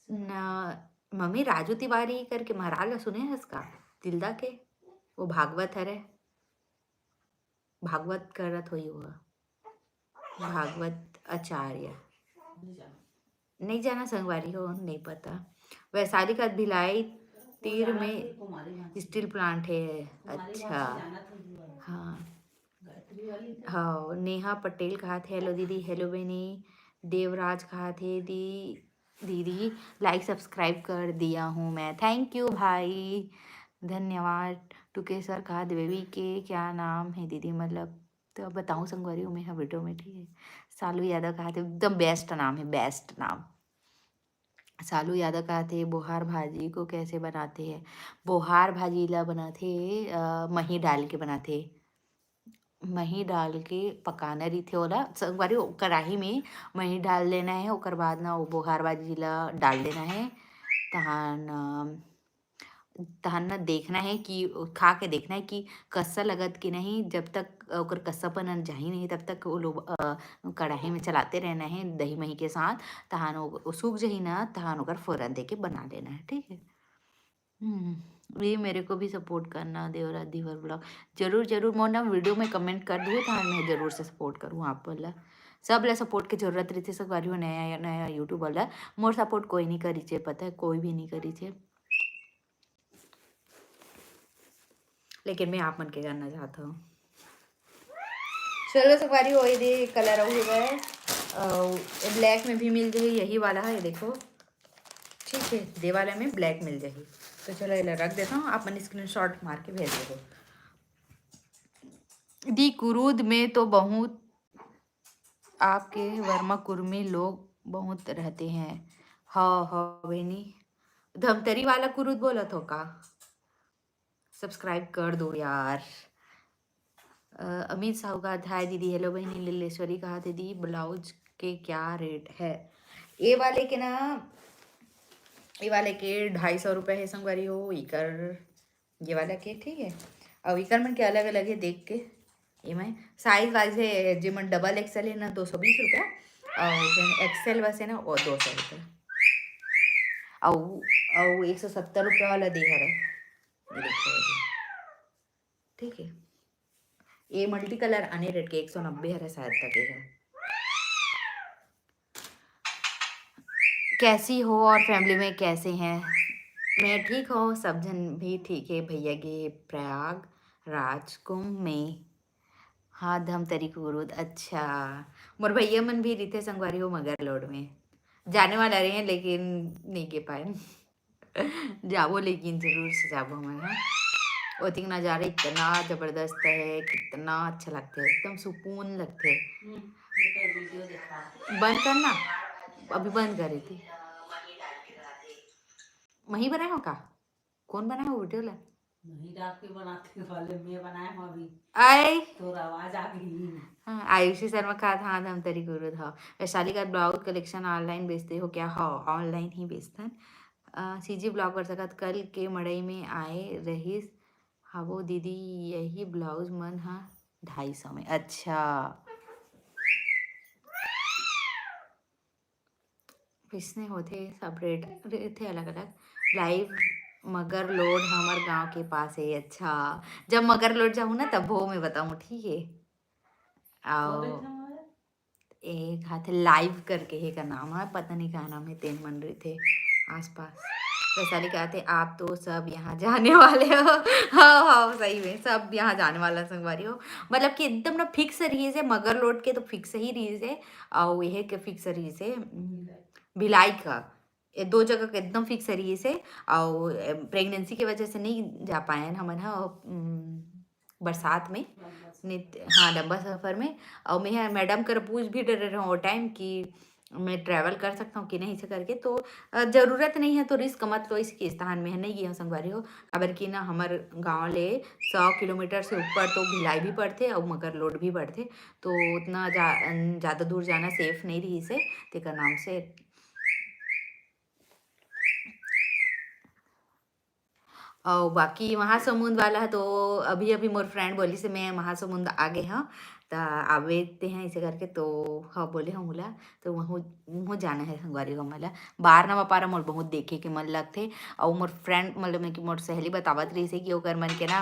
ना मम्मी राजू तिवारी करके महाराज सुने हैं इसका तिल्दा के, वो भागवत है रे, भागवत करत हुई हुआ भागवत आचार्य नहीं जाना संगवारी हो नहीं पता। वैशाली का भिलाई तीर में स्टील प्लांट है। अच्छा हाँ हाँ। नेहा पटेल कहा थे हेलो दीदी, हेलो बहनी। देवराज कहा थे दीदी लाइक सब्सक्राइब कर दिया हूँ मैं, थैंक यू भाई धन्यवाद। टुकेसर कहा बेबी के क्या नाम है दीदी, मतलब तो अब बताऊँ संगवारी हूँ मैं वीडियो में, ठीक है। सालू यादव कहा थे एकदम बेस्ट नाम है, बेस्ट नाम। सालू यादव कहा थे बोहार भाजी को कैसे बनाते हैं? बोहार भाजी ला बनाते मही डाल के बनाते, मही डाल के पकाना रही थे ओला संगवारी कढ़ाई में मही डाल लेना है, ओकर बाद ना वो बोहार भाजी ला डाल देना है। तहान तहान ना देखना है कि खा के देखना है कि कस्सा लगत कि नहीं, जब तक ओकर कस्सापन जाही नहीं तब तक वो लोग कढ़ाई में चलाते रहना है दही मही के साथ। तहान वो सूख जही ना तहान ओकर फोरन दे के बना लेना है, ठीक है। ये मेरे को भी सपोर्ट करना देवराज दीवर ब्लॉग जरूर जरूर मैं ना वीडियो में कमेंट कर दूँ तो मैं जरूर से सपोर्ट करूँ आप बोला सब ला सपोर्ट की जरूरत रहती सब वाली नया नया यूट्यूब वाला मोर सपोर्ट कोई नहीं करी छे पता है कोई भी नहीं करी छे लेकिन मैं आप मन के करना चाहता हूँ चलो सवारी हो दे कलर हो गए ब्लैक में भी मिल जाए यही वाला है देखो ठीक है दे वाले में ब्लैक मिल जाएगी तो चलो ये रख देता हूँ आप मन स्क्रीनशॉट मार के भेज दो दी कुरूद में तो बहुत आपके वर्मा कुर्मी लोग बहुत रहते हैं हाँ हाँ बहनी धमतरी वाला कुरूद बोला तो का सब्सक्राइब कर दो यार अमित साहू का हाय दीदी हेलो बहनी लीलेश्वरी कहा दीदी ब्लाउज के क्या रेट है ये वाले के ना ये वाले के 250 रुपये है संगवारी हो इकर ये वाला के ठीक है और इकर मन के अलग अलग है देख के ये मैं साइज वाइज है जो मन डबल एक्सएल है ना 220 रुपया और जो एक्सएल बस है ना वो 200 रुपये और 170 रुपये वाला दे रहा है ठीक है ये मल्टी कलर आने रेट के 190 है शायद तक है कैसी हो और फैमिली में कैसे हैं मैं ठीक हूँ सब जन भी ठीक है भैया गे प्रयाग राज कुंभ में हाँ धमतरी कुरूद अच्छा मोर भैया मन भी रीते संगवारी हो मगर लोड में जाने वाला रहे हैं लेकिन नहीं के पाए जाबो लेकिन जरूर से जाबो मैं हाँ वो तीन नज़ारे इतना ज़बरदस्त है कितना अच्छा लगता है एकदम सुकून लगते है बंद करना अभी बंद करी थी वही बनाए हो का कौन बनाया हो वीडियो ला नहीं रात के बनाते वाले मैं बनाया हूँ अभी आए तो आवाज आ गई हाँ आयुषी शर्मा का था धमतरी गुरु था वैशाली का ब्लाउज कलेक्शन ऑनलाइन बेचते हो क्या हाँ ऑनलाइन ही बेचता है सीजी ब्लॉग कर सकत कल के मड़ई में आए रहीस हाँ वो दीदी यही ब्लाउज मन हाँ 250 में अच्छा किसने होते सब रेट थे अलग अलग लाइव मगर लोड हमार गांव के पास है अच्छा जब मगर लोड जाऊँ ना तब वो मैं बताऊँ ठीक है और एक हाथ लाइव करके ही का नाम है पता नहीं क्या नाम है तेन मन रहे थे आसपास वैशाली कहते आप तो सब यहाँ जाने वाले हो हाँ हाँ सही में सब यहाँ जाने वाला संगवारी हो मतलब कि एकदम ना फिक्स रही से मगर लोड के तो फिक्स ही रही से और यह के फिक्स रही से भिलाई का ये दो जगह के एकदम फिक्स रही से और प्रेगनेंसी की वजह से नहीं जा पाए हम है बरसात में नित्य हाँ लंबा सफ़र में और मैं मैडम कर पूछ भी डर रहा हूँ वो टाइम कि मैं ट्रैवल कर सकता हूँ कि नहीं से करके तो ज़रूरत नहीं है तो रिस्क मत लो इसके स्थान में है नहीं गई संगवारी हो खबर कि ना हमारे गांव ले 100 किलोमीटर से ऊपर तो भिलाई भी पड़ते और मगर लोड भी पड़ते तो उतना ज़्यादा दूर जाना सेफ नहीं रही से तेकर नाम से और बाकी महासमुंद वाला तो अभी अभी मोर फ्रेंड बोली से मैं महासमुंद आ गए हाँ तो आवेते हैं इसे करके तो हाँ बोले हम बोला तो वहाँ वहाँ जाना है संगवारी को मला बाहर ना पारा मोर बहुत देखे के मन लगते और मोर फ्रेंड मतलब मैं कि मोर सहेली बतावत रही से कि ओकर मन के ना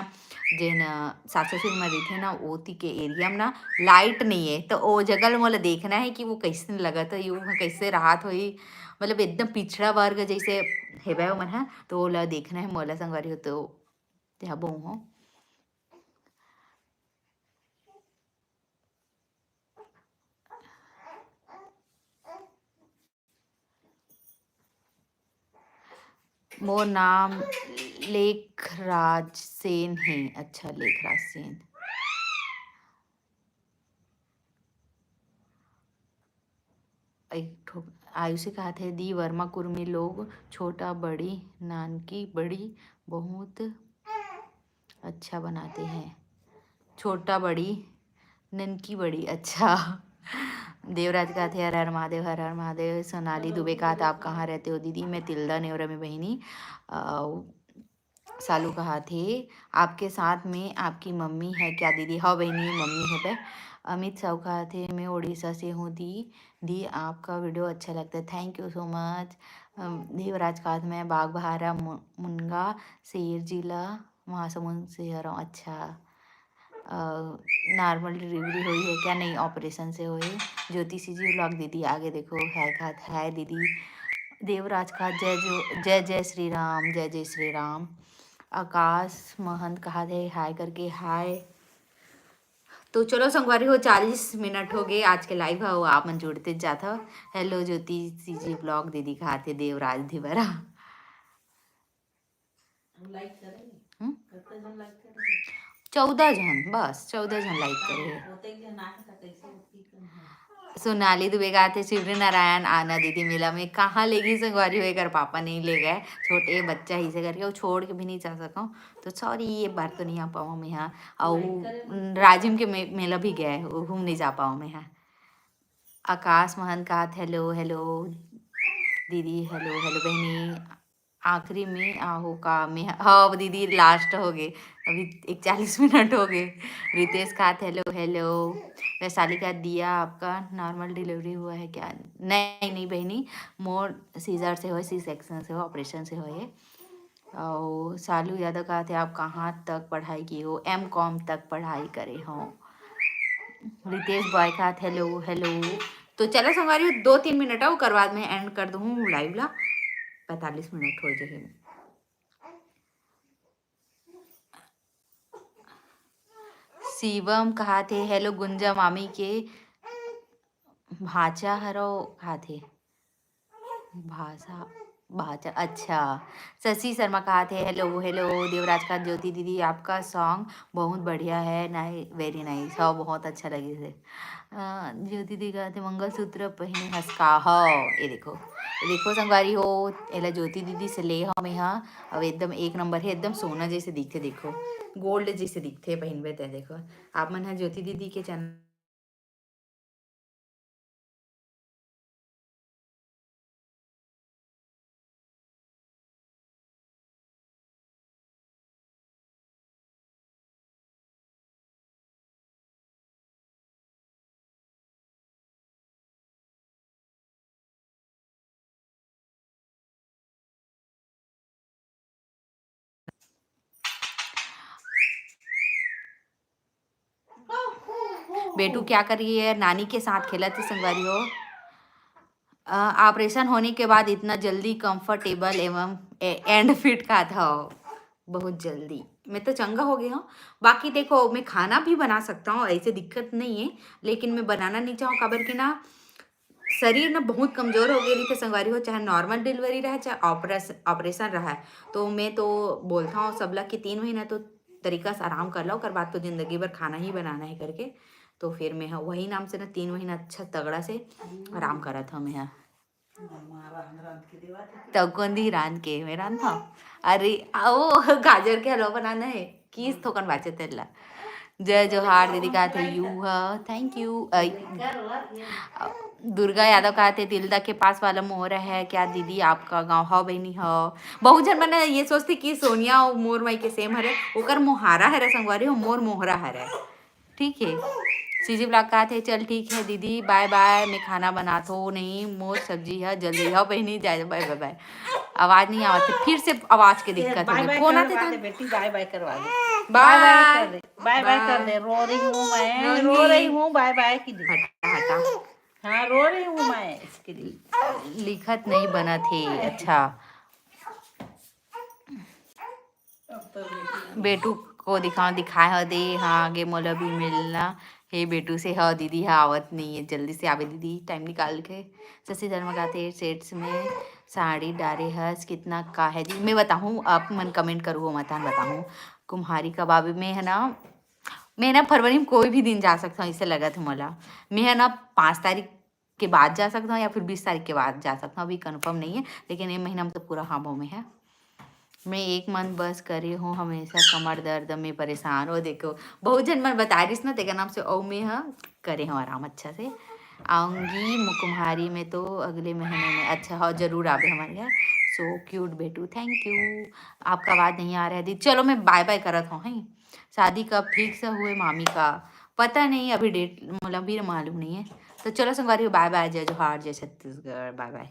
जेन सास ससुर में रही थे ना ओती के एरिया में ना लाइट नहीं है तो वो जगह मोला देखना है कि वो कैसे लगत है वहाँ कैसे राहत हुई मतलब एकदम पिछड़ा वर्ग जैसे हेबे मन है तो ओला देखना है मोला संगवारी हो तो त्या बहु हो मोर नाम लेखराज सेन है अच्छा लेखराज सेन एक ठो आयुषी कहा थे दी वर्मा कुर्मी लोग छोटा बड़ी नानकी बड़ी बहुत अच्छा बनाते हैं छोटा बड़ी ननकी बड़ी अच्छा देवराज का थे हर हर महादेव सोनाली दुबे कहा था आप कहाँ रहते हो दीदी मैं तिल्दा नेवरा में बहनी सालू कहा थे आपके साथ में आपकी मम्मी है क्या दीदी हाँ बहनी मम्मी है पे अमित सौखा थे, मैं उड़ीसा से हूँ दी। दी आपका वीडियो अच्छा लगता है, thank you so much. Devraj कात मैं बागबहारा मुनगा शेर जिला महासमुंद से आ रहा हूँ। अच्छा नॉर्मल डिलीवरी हुई है क्या? नहीं, ऑपरेशन से हुई। ज्योति सी जी व्लॉग दीदी आगे देखो, है खात है दीदी। देवराज का जय जय श्री राम, जय जय श्री राम। आकाश महंत कहा थे हाय करके, हाय। तो चलो संगवारी हो, 40 मिनट हो गए आज के लाइव हो, आप मन जुड़ते जाता। हेलो ज्योति सी जी ब्लॉग दीदी कहा थे देवराज धिवरा। लाइक करेंगे हम्म? कितने जन लाइक करेंगे 14 जन, बस 14 जन लाइक करे। होते ही ना है तो कैसे होती कम है सोनाली दुबे का थे, शिवरी नारायण आना दीदी मेला में कहाँ लेगी संगवारी हुए कर, पापा नहीं ले गए, छोटे बच्चा ही से करके वो छोड़ के भी नहीं जा सका। तो सॉरी ये बार तो नहीं आ पाऊँ मैं यहाँ। और राजिम के मेला भी गए, वो घूम नहीं जा पाऊँ मैं यहाँ। आकाश महंत का हेलो हेलो दीदी, हेलो हेलो बहनी। आखिरी में आहो का में, हाँ दीदी लास्ट हो गए, अभी 41 मिनट हो गए। रितेश खात हेलो हेलो। वैशाली का दिया आपका नॉर्मल डिलीवरी हुआ है क्या? नहीं नहीं बहनी, मोर सीजर से हो, सी सेक्शन से हो, ऑपरेशन से हो ये। और सालू यादव कहा थे आप कहाँ तक पढ़ाई की हो? M.Com तक पढ़ाई करे हो। रितेश बॉय का हेलो हेलो। तो चलो संगवारी 2-3 मिनट आओ कर बाद में एंड कर दूँ लाइव ला, 45 मिनट हो जाए। शिवम कहा थे हेलो, गुंजा मामी के भाचा हरो कहा थे, भाषा भाषा अच्छा। शशि शर्मा कहा थे हेलो हेलो। देवराज का ज्योति दीदी आपका सॉन्ग बहुत बढ़िया है, नाइ वेरी नाइस, हाँ बहुत अच्छा लगे थे। ज्योति दी कहा थे मंगलसूत्र पहने हंसका, हाँ ये देखो संगवारी हो, एला ज्योति दीदी से ले हम यहाँ। अब एकदम एक नंबर है, एकदम सोना जैसे दिखते, देखो गोल्ड जैसे दिखते पहनबे ते, देखो आप मन है ज्योति दीदी के चैनल। बेटू क्या कर रही है? नानी के साथ खेला थी संगवारी हो। ऑपरेशन होने के बाद इतना जल्दी कंफर्टेबल एवं एंड फिट का था, बहुत जल्दी मैं तो चंगा हो गया हूँ। बाकी देखो मैं खाना भी बना सकता हूँ, ऐसे दिक्कत नहीं है, लेकिन मैं बनाना नहीं चाहूँ काबर कि ना शरीर ना बहुत कमजोर हो गई थी संगवारी हो, चाहे नॉर्मल डिलीवरी रहे चाहे ऑपरेशन रहा है। तो मैं तो बोलता हूँ सब लोग कि 3 महीना तो तरीका से आराम कर लो, कर बाद तो जिंदगी भर खाना ही बनाना है करके। तो फिर मैं वही नाम से ना 3 महीना अच्छा तगड़ा से आराम करा था मैं। तो कौन दी रान के मैं रान था। अरे वो गाजर के हलवा बनाना है, किस थोकन बाचे तेला। जय जोहार दीदी कहा थे you thank you. Durga Yadav कहा थे तिलदा के पास वाला मोर है क्या दीदी आपका गाँव? हो बहनी हो। बहुत जन मैंने ये सोचती कि सोनिया और मोर माई के सेम हरे, ओकर मोहारा हरे संगवारी हो, मोर मोहरा हरे, ठीक है। सीजी ब्लॉग कहा थे चल ठीक है दीदी बाय बाय, मैं खाना बनाता हूँ, नहीं मोर सब्जी है जल्दी है बहनी, जाए बाय बाय बाय। आवाज नहीं आती, फिर से आवाज की दिक्कत बाय है, बाय फोन करवा आते दे था। बेटी बाय बाय करवा दे बाय बाय बाय कर दे रो रही हूँ मैं रो रही हूँ बाय बाय की दे हटा हटा, हाँ रो रही हूँ मैं इसके लिए लिखत नहीं बना थे। अच्छा बेटू को दिखाए हो दे, हाँ आगे मोला भी मिलना हे बेटू से, हाँ दीदी हाँ आवत नहीं है, जल्दी से आवे दीदी टाइम निकाल के। शशि धर्म गाते सेट्स में साड़ी डारे हस कितना का है जी, मैं बताऊँ आप मन कमेंट करूँ मत बताऊँ। कुम्हारी कबाब में है ना, मैं ना फरवरी में कोई भी दिन जा सकता हूँ, इसे लगा था मला। मैं है ना 5 तारीख के बाद जा सकता हूँ या फिर 20 तारीख के बाद जा सकता हूँ, अभी कंफर्म नहीं है, लेकिन ये महीना में तो पूरा हामों में है। मैं 1 मंथ बस करी हूँ, हमेशा कमर दर्द में परेशान हो, देखो बहुत जन मैं बता रही ना तेरा नाम से, ओ मैं हाँ करे हूँ आराम अच्छा से। आऊँगी कुम्हारी में तो अगले महीने में, अच्छा हाँ जरूर आवे हमारे यहाँ। सो क्यूट बेटू थैंक यू। आपका आवाज़ नहीं आ रहा है दीदी, चलो मैं बाय बाय करत हूँ। हैं शादी कब फिक्स हुए मामी का? पता नहीं अभी डेट मतलब भी मालूम नहीं है। तो चलो संगवारी बाय बाय, जय जोहार, जय छत्तीसगढ़, बाय बाय।